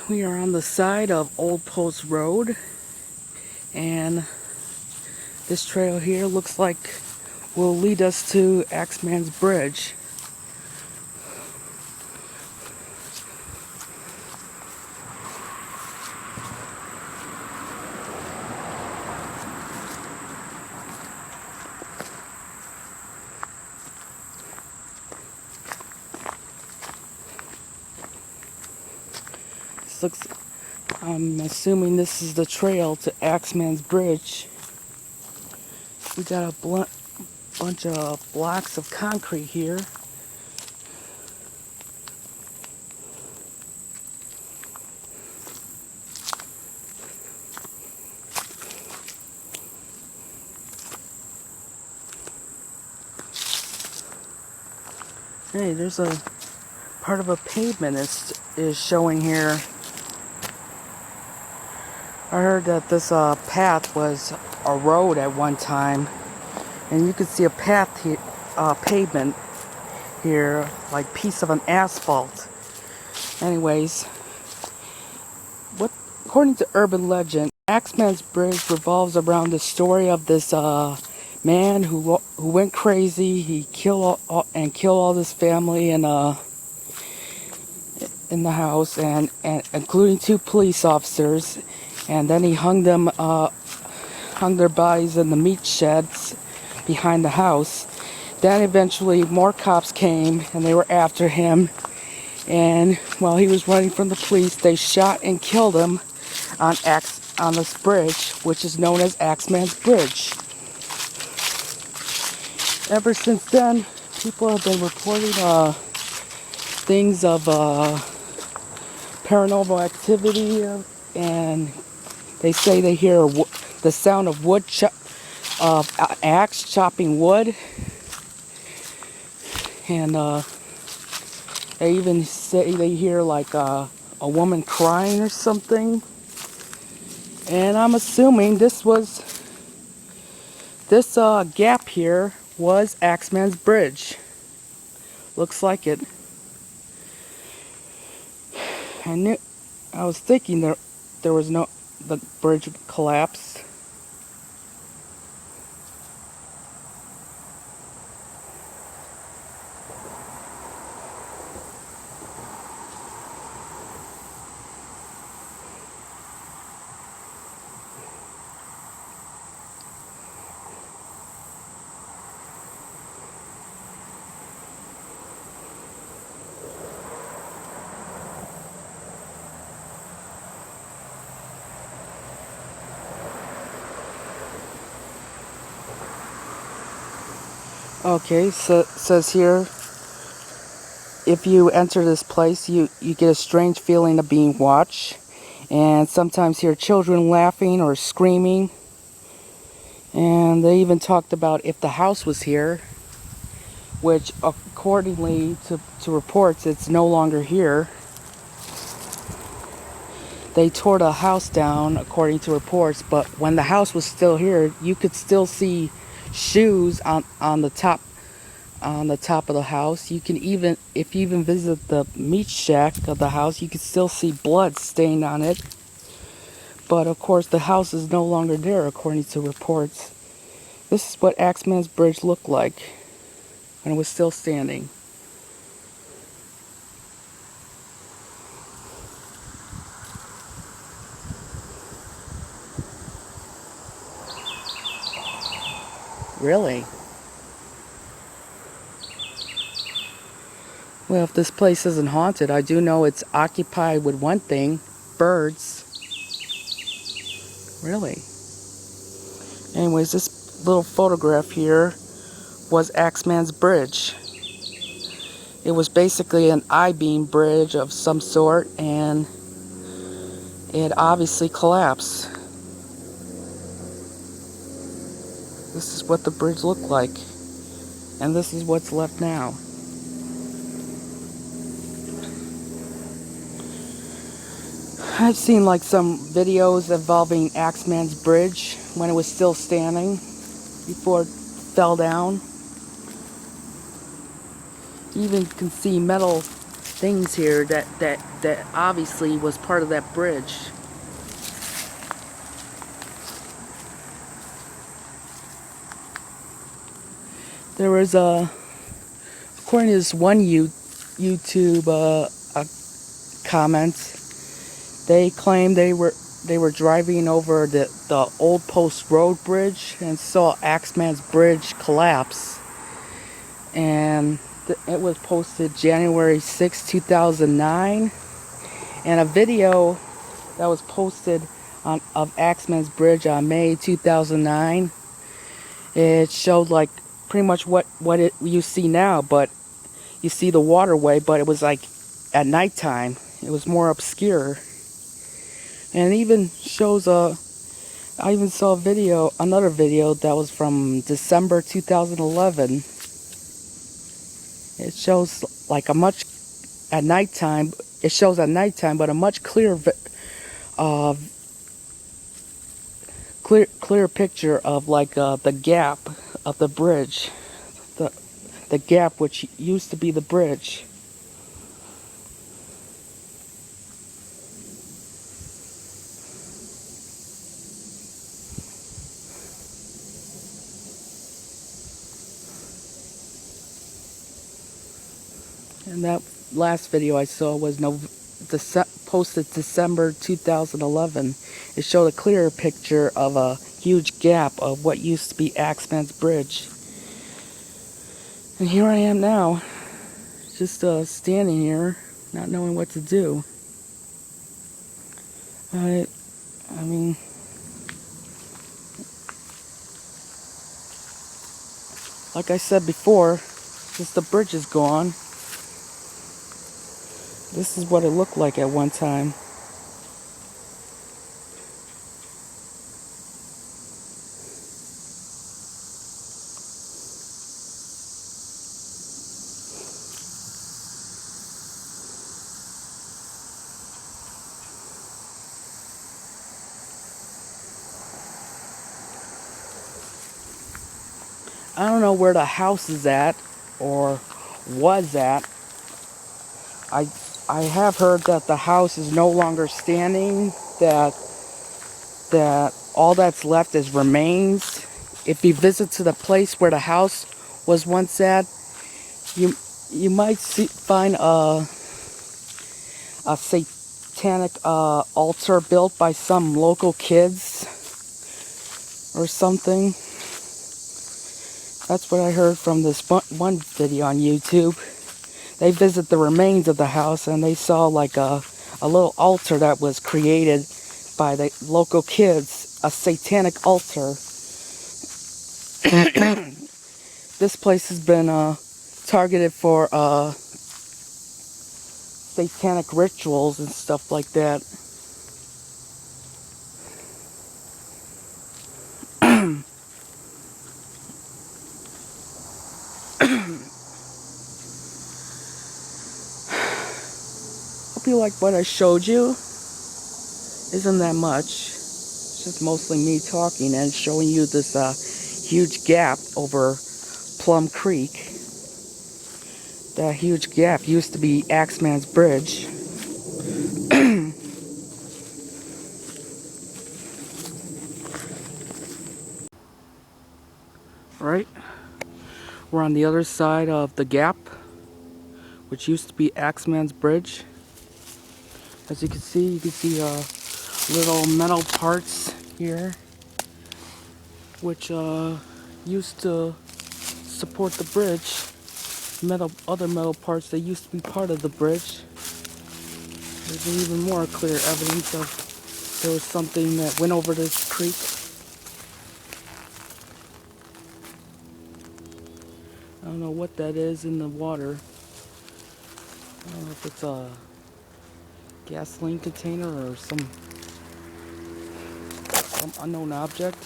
We are on the side of Old Post Road, and this trail here looks like will lead us to Axeman's Bridge. This looks, I'm assuming this is the trail to Axeman's Bridge. We got a bunch of blocks of concrete here. Hey, there's a part of a pavement is showing here. I heard that this path was a road at one time, and you could see a path here, pavement here, like piece of an asphalt. Anyways, according to urban legend, Axeman's Bridge revolves around the story of this man who went crazy. He killed all his family in the house, and including 2 police officers, and then he hung their bodies in the meat sheds behind the house. Then eventually more cops came and they were after him, and while he was running from the police, they shot and killed him on this bridge, which is known as Axeman's Bridge. Ever since then, people have been reporting things of paranormal activity, and they say they hear the sound of axe chopping wood, and they even say they hear like a woman crying or something. And I'm assuming this gap here was Axeman's Bridge. Looks like it. I was thinking there was the bridge collapsed. Okay, so it says here, if you enter this place, you get a strange feeling of being watched, and sometimes hear children laughing or screaming. And they even talked about if the house was here, which accordingly to reports, it's no longer here. They tore the house down according to reports, but when the house was still here, you could still see shoes on the top of the house. You can even, if you even visit the meat shack of the house, you can still see blood stained on it. But of course the house is no longer there according to reports. This is what Axeman's Bridge looked like when it was still standing. Really? Well, if this place isn't haunted, I do know it's occupied with one thing: birds. Really? Anyways, this little photograph here was Axeman's Bridge. It was basically an I-beam bridge of some sort, and it obviously collapsed. This is what the bridge looked like, and this is what's left now. I've seen like some videos involving Axeman's Bridge when it was still standing before it fell down. You even can see metal things here that obviously was part of that bridge. There was according to this one YouTube comment, they claimed they were driving over the Old Post Road Bridge and saw Axeman's Bridge collapse. And it was posted January 6, 2009. And a video that was posted of Axeman's Bridge on May 2009. It showed like pretty much what you see now, but you see the waterway, but it was like at nighttime. It was more obscure. And it even shows I even saw another video that was from December 2011. It shows like at nighttime. It shows at nighttime, but a much clearer clear picture of like the gap of the bridge, the gap which used to be the bridge. And that last video I saw was posted December 2011. It showed a clearer picture of a huge gap of what used to be Axeman's Bridge. And here I am now, just standing here, not knowing what to do. I mean, like I said before, since the bridge is gone, this is what it looked like at one time. I don't know where the house is at, or was at. I have heard that the house is no longer standing, that all that's left is remains. If you visit to the place where the house was once at, you might find a satanic altar built by some local kids or something. That's what I heard from this one video on YouTube. They visit the remains of the house and they saw like a little altar that was created by the local kids, a satanic altar. This place has been targeted for satanic rituals and stuff like that. Hope you like what I showed you. Isn't that much. It's just mostly me talking and showing you this huge gap over Plum Creek. That huge gap used to be Axeman's Bridge. Right? We're on the other side of the gap, which used to be Axeman's Bridge. As you can see little metal parts here, which used to support the bridge. Other metal parts that used to be part of the bridge. There's even more clear evidence of there was something that went over this creek. I don't know what that is in the water. I don't know if it's a gasoline container or some unknown object.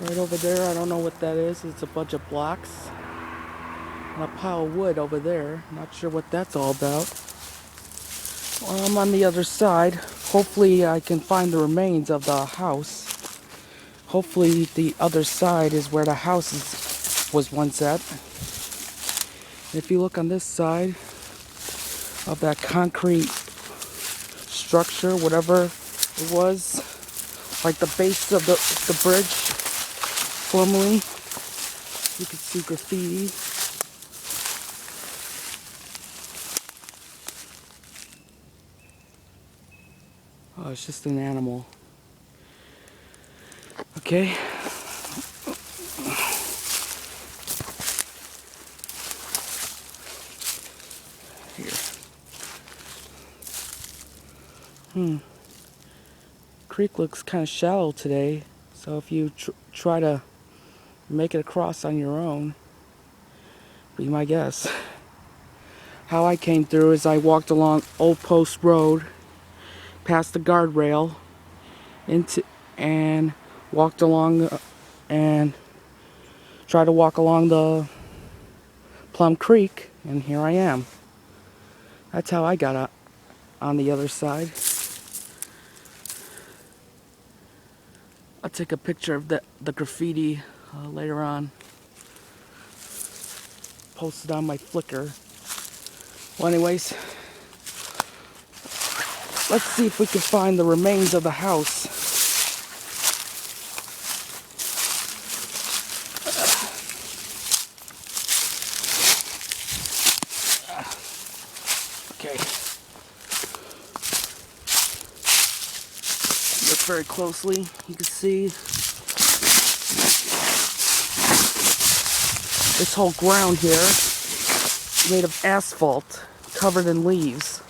Right over there, I don't know what that is. It's a bunch of blocks. And a pile of wood over there. Not sure what that's all about. Well, I'm on the other side. Hopefully I can find the remains of the house. Hopefully the other side is where the house was once at. If you look on this side, of that concrete structure, whatever it was, like the base of the bridge formerly. You can see graffiti. Oh, it's just an animal. Okay. Here. Creek looks kind of shallow today, so if you try to make it across on your own, be my guess. How I came through is I walked along Old Post Road, past the guardrail, and walked along and tried to walk along the Plum Creek, and here I am. That's how I got on the other side. I'll take a picture of the graffiti later on. Post it on my Flickr. Well, anyways, let's see if we can find the remains of the house. Okay. Look very closely. You can see this whole ground here made of asphalt covered in leaves.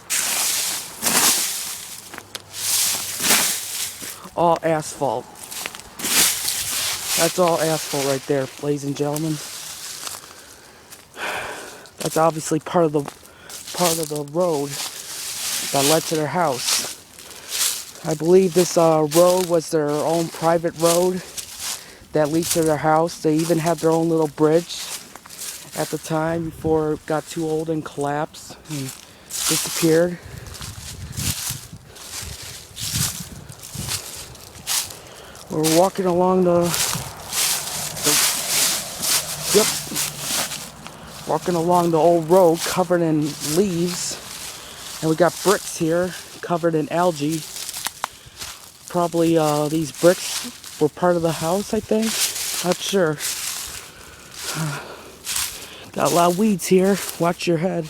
All asphalt. That's all asphalt right there, ladies and gentlemen. That's obviously part of the road that led to their house. I believe this road was their own private road that leads to their house. They even had their own little bridge at the time before it got too old and collapsed and disappeared. We're walking along walking along the old road covered in leaves, and we got bricks here covered in algae. Probably these bricks were part of the house, I think. Not sure. Got a lot of weeds here. Watch your head.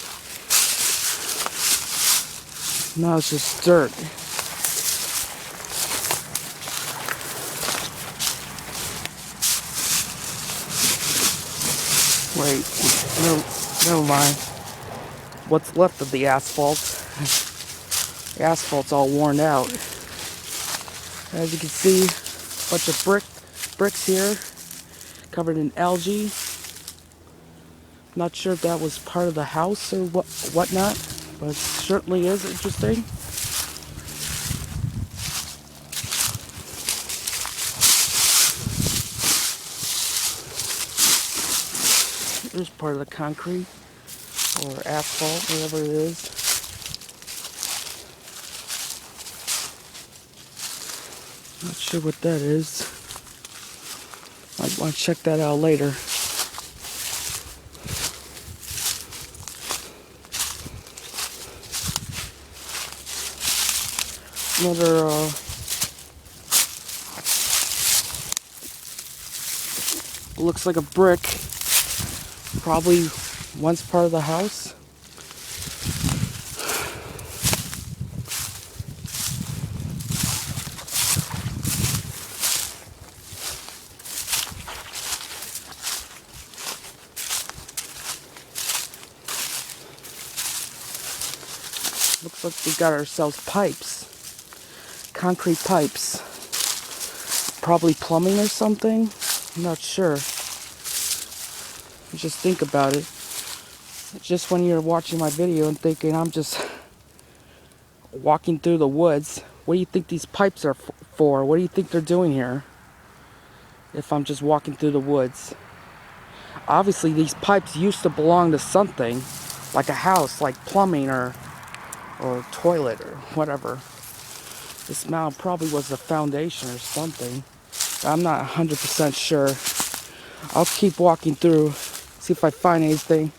Now it's just dirt. Wait, never mind. What's left of the asphalt? The asphalt's all worn out. As you can see, a bunch of bricks here, covered in algae. Not sure if that was part of the house or whatnot, but it certainly is interesting. Here's part of the concrete, or asphalt, whatever it is. Not sure what that is. Might want to check that out later. Another looks like a brick. Probably once part of the house. Looks like we got ourselves pipes. Concrete pipes. Probably plumbing or something. I'm not sure. Just think about it. Just when you're watching my video and thinking I'm just walking through the woods, what do you think these pipes are for? What do you think they're doing here? If I'm just walking through the woods. Obviously these pipes used to belong to something, like a house, like plumbing or toilet or whatever. This mound probably was the foundation or something. I'm not 100% sure. I'll keep walking through, see if I find anything.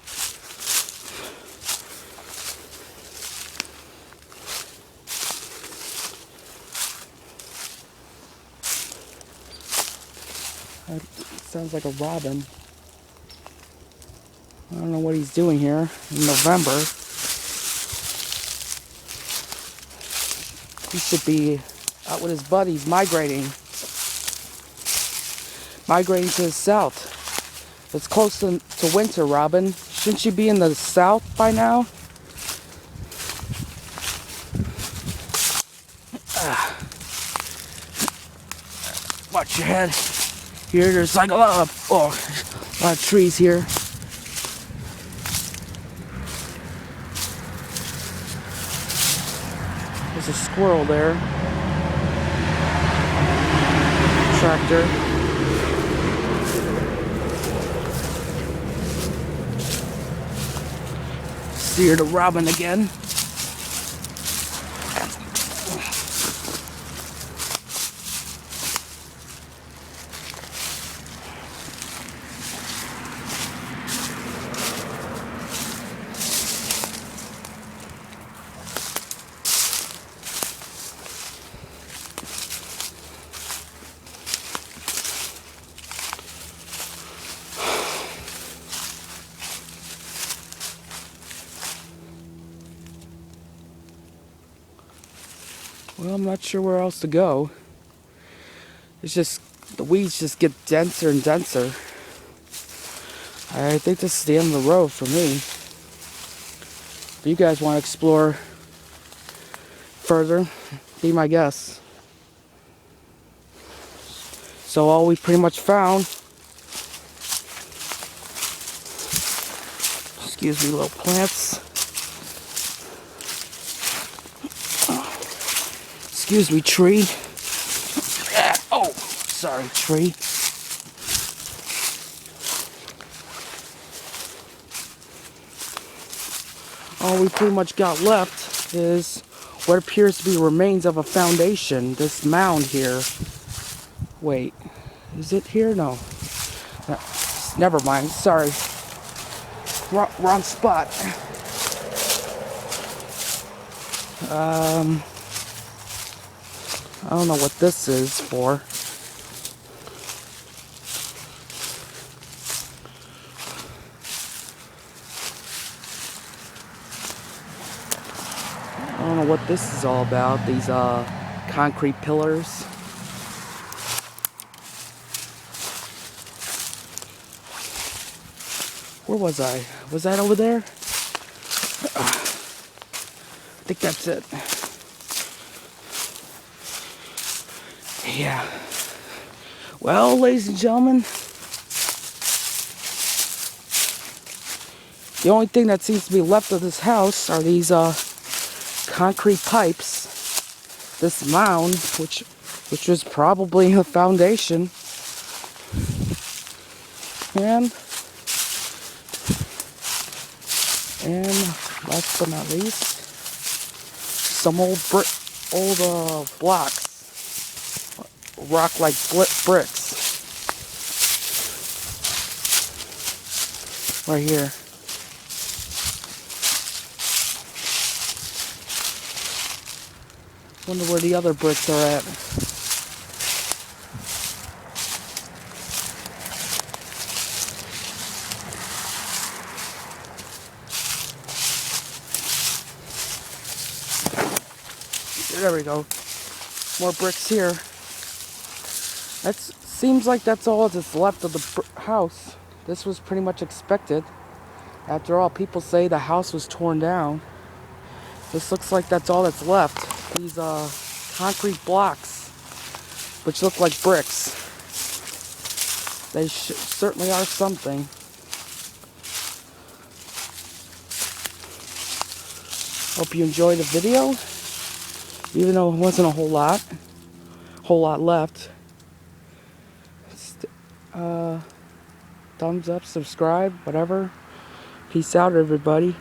That sounds like a robin. I don't know what he's doing here in November. He should be out with his buddies migrating. Migrating to the south. It's close to winter, Robin. Shouldn't you be in the south by now? Watch your head. Here, there's like a lot of trees here. There's a squirrel there. Tractor. See her, the robin again. Well, I'm not sure where else to go. It's just, the weeds just get denser and denser. I think this is the end of the road for me. If you guys want to explore further, be my guest. So all we pretty much found, excuse me, little plants. Excuse me, tree. Oh, sorry, tree. All we pretty much got left is what appears to be remains of a foundation. This mound here. Wait, is it here? No. Never mind, sorry. Wrong spot. I don't know what this is for. I don't know what this is all about, these concrete pillars. Where was I? Was that over there? I think that's it. Yeah. Well, ladies and gentlemen, the only thing that seems to be left of this house are these concrete pipes. This mound, which was probably a foundation, and last but not least, some old blocks, rock-like bricks, right here. Wonder where the other bricks are at. There we go. More bricks here. That seems like that's all that's left of the house. This was pretty much expected. After all, people say the house was torn down. This looks like that's all that's left. These concrete blocks, which look like bricks. They certainly are something. Hope you enjoyed the video, even though it wasn't a whole lot left. Thumbs up, subscribe, whatever. Peace out, everybody.